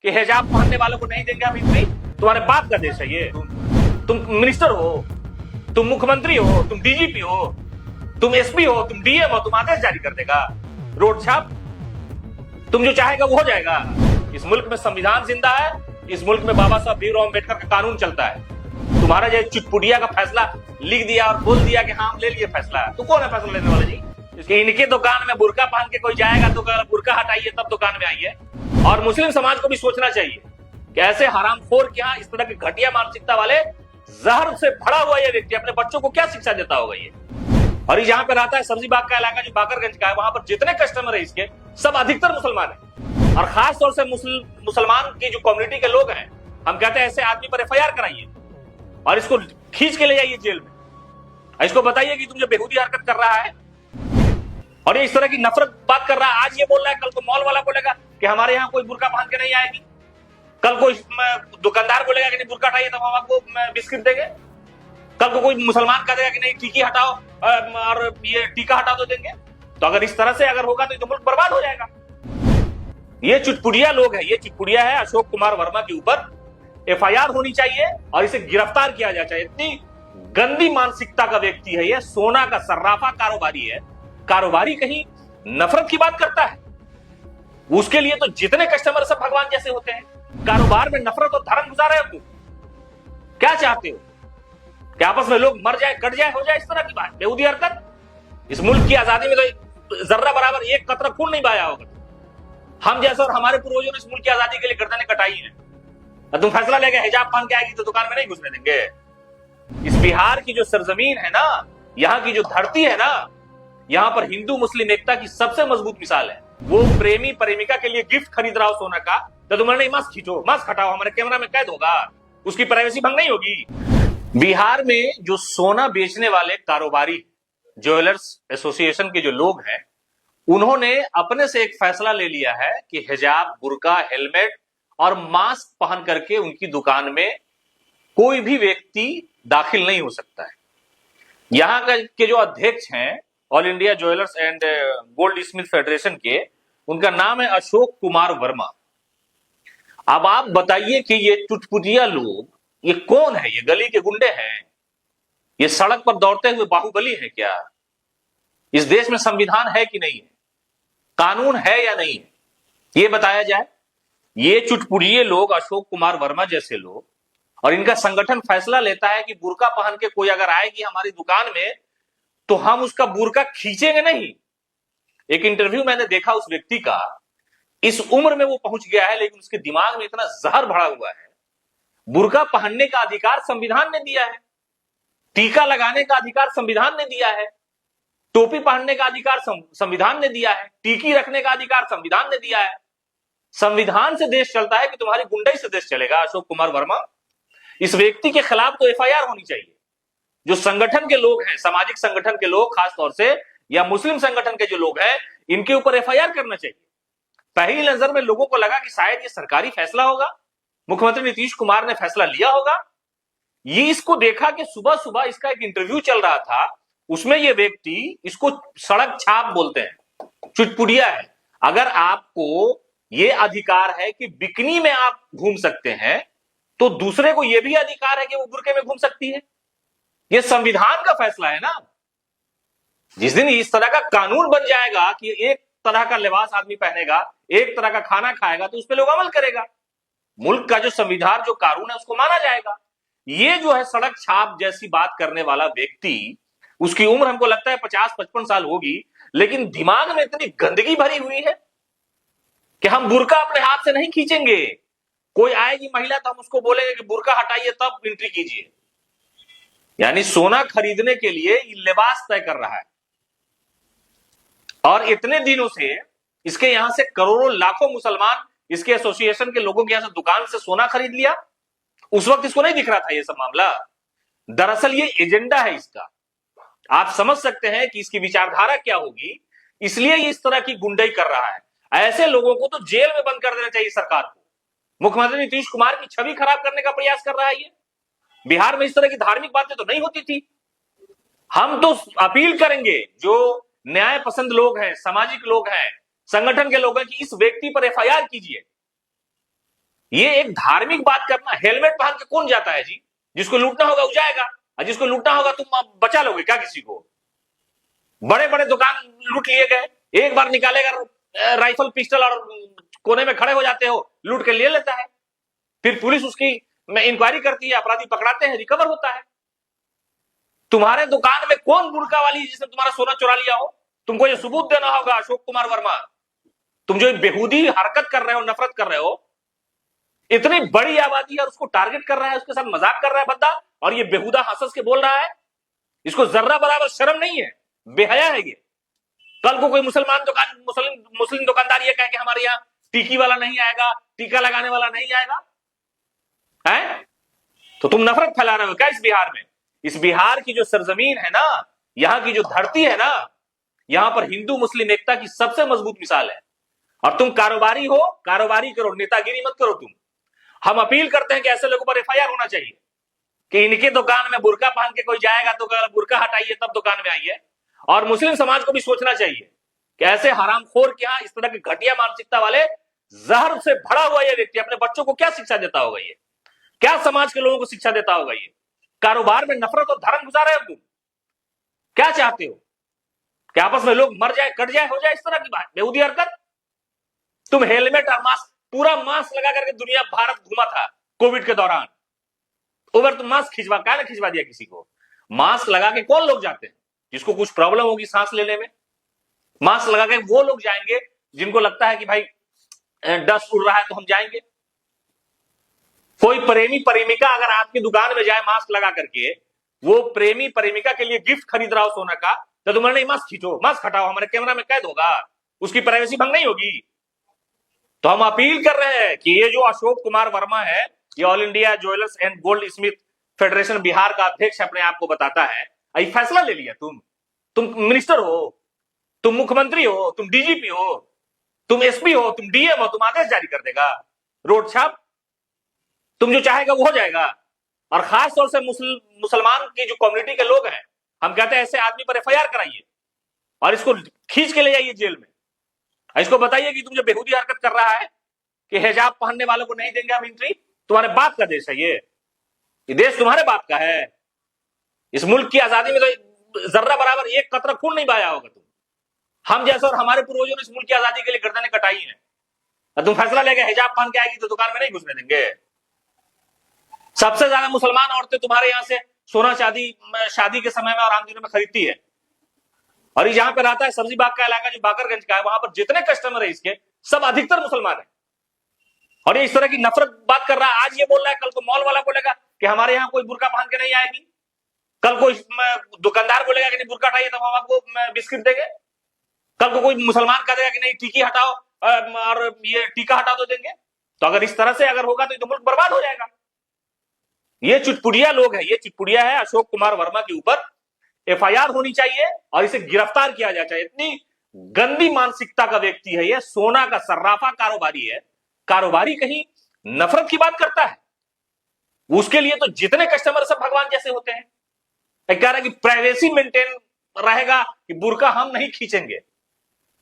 कि हिजाब पहनने वालों को नहीं देंगे हम एंट्री? तुम्हारे बाप का देश है ये। तुम मिनिस्टर हो, तुम मुख्यमंत्री हो, तुम डीजीपी हो, तुम एसपी हो, तुम डीएम हो, तुम आदेश जारी कर देगा? रोड छाप, तुम जो चाहेगा वो हो जाएगा। इस मुल्क में संविधान जिंदा है, इस मुल्क में बाबा साहब भीमराव अम्बेडकर का कानून चलता है। तुम्हारा जो चुटपुटिया का फैसला लिख दिया और बोल दिया कि हाँ हम ले लिए फैसला, तो कौन है फैसला लेने वाला जी? इनके दुकान में बुर्का पहन के कोई जाएगा तो बुर्का हटाइए तब दुकान में आइए। और मुस्लिम समाज को भी सोचना चाहिए कि ऐसे हरामखोर क्या, इस तरह की घटिया मानसिकता वाले जहर से भरा हुआ ये व्यक्ति अपने बच्चों को क्या शिक्षा देता होगा ये? और ये जहां पे रहता है सब्जी बाग का इलाका जो बाकरगंज का है, वहां पर जितने कस्टमर है इसके सब अधिकतर मुसलमान है। और खास तौर से मुसलमान की जो कम्युनिटी के लोग हैं, हम कहते हैं ऐसे आदमी पर एफआईआर कराइए और इसको खींच के ले जाइए जेल में। इसको बताइए कि तुम जो बेहूदी हरकत कर रहा है और ये इस तरह की नफरत बात कर रहा है, आज ये बोल रहा है, कल को मॉल वाला बोलेगा कि हमारे यहाँ कोई बुर्का पहन के नहीं आएगी, कल को दुकानदार बोलेगा कि नहीं बुर्का हटाइए तब हम आपको बिस्किट देंगे, कल को कोई मुसलमान कह देगा कि नहीं टीकी हटाओ और ये टीका हटा दो देंगे। तो अगर इस तरह से अगर होगा तो मुल्क बर्बाद हो जाएगा। ये चुटपुटिया लोग है, ये चुटपुटिया है। अशोक कुमार वर्मा के ऊपर एफआईआर होनी चाहिए और इसे गिरफ्तार किया जाना चाहिए। इतनी गंदी मानसिकता का व्यक्ति है ये, सोना का सर्राफा कारोबारी है। कारोबारी कहीं नफरत की बात करता है? उसके लिए तो जितने कस्टमर सब भगवान जैसे होते हैं। कारोबार में नफरत और धर्म गुजारे हो तुम? क्या चाहते हो कि आपस में लोग मर जाए, कट जाए, हो जाए? इस तरह की बात, बेहूदी हरकत। इस मुल्क की आजादी में तो जर्रा बराबर एक कतरा खून नहीं बहाया होगा। हम जैसे और हमारे पूर्वजों ने इस मुल्क की आजादी के लिए गर्दनें कटाई हैं। और तुम फैसला लेके हिजाब पहन के आएगी तो दुकान में नहीं घुसने देंगे। इस बिहार की जो सरजमीन है ना, यहाँ की जो धरती है ना, यहाँ पर हिंदू मुस्लिम एकता की सबसे मजबूत मिसाल है। वो प्रेमी प्रेमिका के लिए गिफ्ट खरीद रहा हो सोना का, तो तुम्हारे नहीं मास्क खींचो, मास्क हटाओ, हमारे कैमरा में कैद होगा, उसकी प्राइवेसी भंग नहीं होगी। बिहार में जो सोना बेचने वाले कारोबारी, ज्वेलर्स एसोसिएशन के जो लोग हैं, उन्होंने अपने से एक फैसला ले लिया है कि हिजाब, बुर्का, हेलमेट और मास्क पहन करके उनकी दुकान में कोई भी व्यक्ति दाखिल नहीं हो सकता है। यहां के जो अध्यक्ष हैं all India jewellers and gold Smith federation के, उनका नाम है अशोक कुमार वर्मा। अब आप बताइए कि ये चुटपुटिया लोग, ये कौन है? ये गली के गुंडे हैं? ये सड़क पर दौड़ते हुए बाहुबली है क्या? इस देश में संविधान है कि नहीं है? कानून है या नहीं है? ये बताया जाए। ये चुटपुटिये लोग, अशोक कुमार वर्मा जैसे लोग, और इनका संगठन फैसला लेता है कि बुर्का पहन के कोई अगर आएगी हमारी दुकान में तो हम उसका बुर्का खींचेंगे नहीं। एक इंटरव्यू मैंने देखा उस व्यक्ति का, इस उम्र में वो पहुंच गया है लेकिन उसके दिमाग में इतना जहर भरा हुआ है। बुर्का पहनने का अधिकार संविधान ने दिया है, टीका लगाने का अधिकार संविधान ने दिया है, टोपी पहनने का अधिकार संविधान ने दिया है, टीकी रखने का अधिकार संविधान ने दिया है। संविधान से देश चलता है कि तुम्हारी गुंडई से देश चलेगा? अशोक कुमार वर्मा, इस व्यक्ति के खिलाफ तो एफआईआर होनी चाहिए। जो संगठन के लोग हैं, सामाजिक संगठन के लोग खास तौर से, या मुस्लिम संगठन के जो लोग हैं, इनके ऊपर एफआईआर करना चाहिए। पहली नजर में लोगों को लगा कि शायद ये सरकारी फैसला होगा, मुख्यमंत्री नीतीश कुमार ने फैसला लिया होगा। ये इसको देखा कि सुबह सुबह इसका एक इंटरव्यू चल रहा था, उसमें ये व्यक्ति, इसको सड़क छाप बोलते हैं, चुटपुटिया है। अगर आपको ये अधिकार है कि बिकनी में आप घूम सकते हैं, तो दूसरे को यह भी अधिकार है कि वो बुर्के में घूम सकती है। ये संविधान का फैसला है ना। जिस दिन इस तरह का कानून बन जाएगा कि एक तरह का लिबास आदमी पहनेगा, एक तरह का खाना खाएगा, तो उस पर लोग अमल करेगा। मुल्क का जो संविधान, जो कानून है, उसको माना जाएगा। ये जो है सड़क छाप जैसी बात करने वाला व्यक्ति, उसकी उम्र हमको लगता है 50-55 साल होगी, लेकिन दिमाग में इतनी गंदगी भरी हुई है कि हम बुर्का अपने हाथ से नहीं खींचेंगे। कोई आएगी महिला तो हम उसको बोलेंगे कि बुर्का हटाइए तब एंट्री कीजिए। यानी सोना खरीदने के लिए ये लिबास तय कर रहा है। और इतने दिनों से इसके यहां से करोड़ों लाखों मुसलमान इसके एसोसिएशन के लोगों के यहां से दुकान से सोना खरीद लिया। उस वक्त इसको नहीं दिख रहा था ये सब मामला। दरअसल ये एजेंडा है इसका। आप समझ सकते हैं कि इसकी विचारधारा क्या होगी, इसलिए ये इस तरह की गुंडई कर रहा है। ऐसे लोगों को तो जेल में बंद कर देना चाहिए सरकार को। मुख्यमंत्री नीतीश कुमार की छवि खराब करने का प्रयास कर रहा है ये। बिहार में इस तरह की धार्मिक बातें तो नहीं होती थी। हम तो अपील करेंगे, जो न्याय पसंद लोग हैं, सामाजिक लोग हैं, संगठन के लोग हैं, कि इस व्यक्ति पर एफआईआर कीजिए। ये एक धार्मिक बात करना, हेलमेट पहन के कौन जाता है जी? जिसको लूटना होगा वो जाएगा, और जिसको लूटना होगा तुम बचा लोगे क्या किसी को? बड़े बड़े दुकान लूट लिए गए, एक बार निकालेगा राइफल पिस्टल और कोने में खड़े हो जाते हो, लूट के ले लेता है, फिर पुलिस उसकी इंक्वायरी करती है, अपराधी पकड़ाते हैं, रिकवर होता है। तुम्हारे दुकान में कौन बुर्का वाली जिसने तुम्हारा सोना चुरा लिया हो? तुमको ये सबूत देना होगा अशोक कुमार वर्मा। तुम जो बेहूदी हरकत कर रहे हो, नफरत कर रहे हो, इतनी बड़ी आबादी और उसको टारगेट कर रहा है, उसके साथ मजाक कर रहा है बंदा, और ये बेहुदा हंस के बोल रहा है। इसको जर्रा बराबर शर्म नहीं है, बेहया है ये। कल को कोई मुस्लिम दुकानदार ये कहे कि हमारे यहाँ टीकी वाला नहीं आएगा, टीका लगाने वाला नहीं आएगा, है? तो तुम नफरत फैला रहे हो क्या इस बिहार में? इस बिहार की जो सरजमीन है ना, यहाँ की जो धरती है ना, यहां पर हिंदू मुस्लिम एकता की सबसे मजबूत मिसाल है। और तुम कारोबारी हो, कारोबारी करो, नेतागिरी मत करो तुम। हम अपील करते हैं कि ऐसे लोगों पर एफआईआर होना चाहिए कि इनके दुकान में बुर्का पहन के कोई जाएगा तो बुर्का हटाइए तब दुकान में आइए। और मुस्लिम समाज को भी सोचना चाहिए कि ऐसे हरामखोर के यहां इस तरह की घटिया मानसिकता वाले, जहर से भरा हुआ ये व्यक्ति अपने बच्चों को क्या शिक्षा देता होगा? ये क्या समाज के लोगों को शिक्षा देता होगा? ये कारोबार में नफरत और धर्म घुसा रहे हो तुम। क्या चाहते हो कि आपस में लोग मर जाए, कट जाए, हो जाए इस तरह की बात, बेहूदी हरकत? तुम हेलमेट और मास्क, पूरा मास्क लगा करके दुनिया भारत घूमा था कोविड के दौरान। ओवर तुम मास्क खिंचवा दिया किसी को? मास्क लगा के कौन लोग जाते हैं? जिसको कुछ प्रॉब्लम होगी सांस लेने में, मास्क लगा के वो लोग जाएंगे जिनको लगता है कि भाई डस्ट उड़ रहा है तो हम जाएंगे। कोई प्रेमी प्रेमिका अगर आपकी दुकान में जाए मास्क लगा करके, वो प्रेमी प्रेमिका के लिए गिफ्ट खरीद रहा हो सोना का, तो तुम्हारे नहीं मास्क खींचो, मास्क हटाओ, हमारे कैमरा में कैद होगा, उसकी प्राइवेसी भंग नहीं होगी। तो हम अपील कर रहे हैं कि ये जो अशोक कुमार वर्मा है, ये all India jewellers and gold Smith federation Bihar का अध्यक्ष अपने आप को बताता है, ये फैसला ले लिया। तुम मिनिस्टर हो, तुम मुख्यमंत्री हो, तुम डीजीपी हो, तुम एसपी हो, तुम डीएम हो, तुम आदेश जारी कर देगा, रोड छाप, तुम जो चाहेगा वो हो जाएगा। और खास तौर से मुसलमान की जो कम्युनिटी के लोग हैं, हम कहते हैं ऐसे आदमी पर एफआईआर कराइए और इसको खींच के ले जाइए जेल में। इसको बताइए कि तुम जो बेहूदी हरकत कर रहा है कि हिजाब पहनने वालों को नहीं देंगे हम एंट्री, तुम्हारे बाप का देश है ये देश तुम्हारे बाप का है। इस मुल्क की आजादी में तो जर्रा बराबर एक कतरा खून नहीं बहाया होगा तुम। हम जैसे और हमारे पूर्वजों ने इस मुल्क की आजादी के लिए गर्दनें कटाई हैं, और तुम फैसला लेके हिजाब पहन के आएगी तो दुकान में नहीं घुसने देंगे। सबसे ज्यादा मुसलमान औरतें तुम्हारे यहां से सोना चांदी शादी के समय में और आम दिनों में खरीदती है। और ये जहां पे रहता है सब्जी बाग का इलाका जो बाकरगंज का है, वहां पर जितने कस्टमर है इसके सब अधिकतर मुसलमान है। और ये इस तरह की नफरत बात कर रहा है, आज ये बोल रहा है, कल को मॉल वाला बोलेगा कि हमारे यहाँ कोई बुर्का पहन के नहीं आएगी, कल कोई दुकानदार बोलेगा कि नहीं बुर्का हटाइए तब हम आपको बिस्किट देंगे, कल को कोई मुसलमान कह देगा कि नहीं टीकी हटाओ और ये टीका हटा दो देंगे। तो अगर इस तरह से अगर होगा तो मुल्क बर्बाद हो जाएगा। ये चुटपुटिया लोग है, ये चुटपुटिया है। अशोक कुमार वर्मा के ऊपर एफआईआर होनी चाहिए और इसे गिरफ्तार किया जाना चाहिए। इतनी गंदी मानसिकता का व्यक्ति है ये, सोना का सर्राफा कारोबारी है। कारोबारी कहीं नफरत की बात करता है, उसके लिए तो जितने कस्टमर सब भगवान जैसे होते हैं। कह रहा है कि प्राइवेसी मेंटेन रहेगा कि बुर्का हम नहीं खींचेंगे।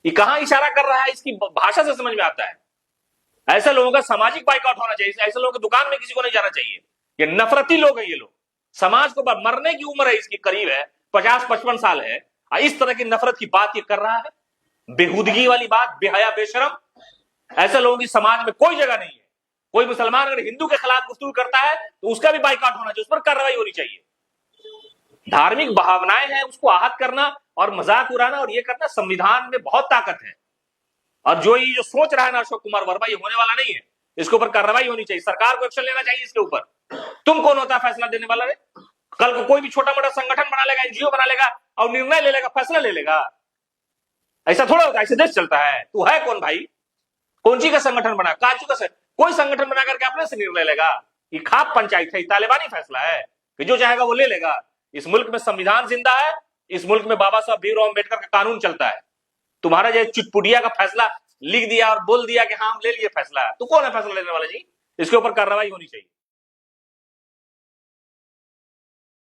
ये कहां इशारा कर रहा है, इसकी भाषा से समझ में आता है। ऐसे लोगों का सामाजिक बाइकआउट होना चाहिए, ऐसे लोगों की दुकान में किसी को नहीं जाना चाहिए। ये नफरती लोग हैं ये लोग। समाज को मरने की उम्र है इसकी, करीब है 50-55 साल है, इस तरह की नफरत की बात ये कर रहा है, बेहूदगी वाली बात, बेहया बेशरम। ऐसे लोगों की समाज में कोई जगह नहीं है। कोई मुसलमान अगर हिंदू के खिलाफ गुफ्तगू करता है तो उसका भी बाइकआउट होना चाहिए, उस पर कार्रवाई होनी चाहिए। धार्मिक भावनाएं हैं उसको आहत करना और मजाक उड़ाना और ये करना, संविधान में बहुत ताकत है। और जो सोच रहा है ना अशोक कुमार वर्मा, ये होने वाला नहीं है। इसके ऊपर कार्रवाई होनी चाहिए, सरकार को एक्शन लेना चाहिए इसके ऊपर। तुम कौन होता है फैसला देने वाला रे? कल को कोई भी छोटा मोटा संगठन बना लेगा, एनजीओ बना लेगा और निर्णय ले लेगा, फैसला ले लेगा। ऐसा थोड़ा होता है, ऐसे देश चलता है। तू है कौन भाई? कौन सी का संगठन बना, काजू का कोई संगठन बना करके अपने से निर्णय लेगा? ये खाप पंचायत है, तालिबानी फैसला है कि जो चाहेगा वो ले लेगा। इस मुल्क में संविधान जिंदा है, इस मुल्क में बाबा साहब भीमराव अम्बेडकर का कानून चलता है। तुम्हारा जो चुटपुटिया का फैसला लिख दिया और बोल दिया कि हाँ हम ले लिए फैसला, तू कौन है फैसला लेने वाला जी? इसके ऊपर कार्रवाई होनी चाहिए।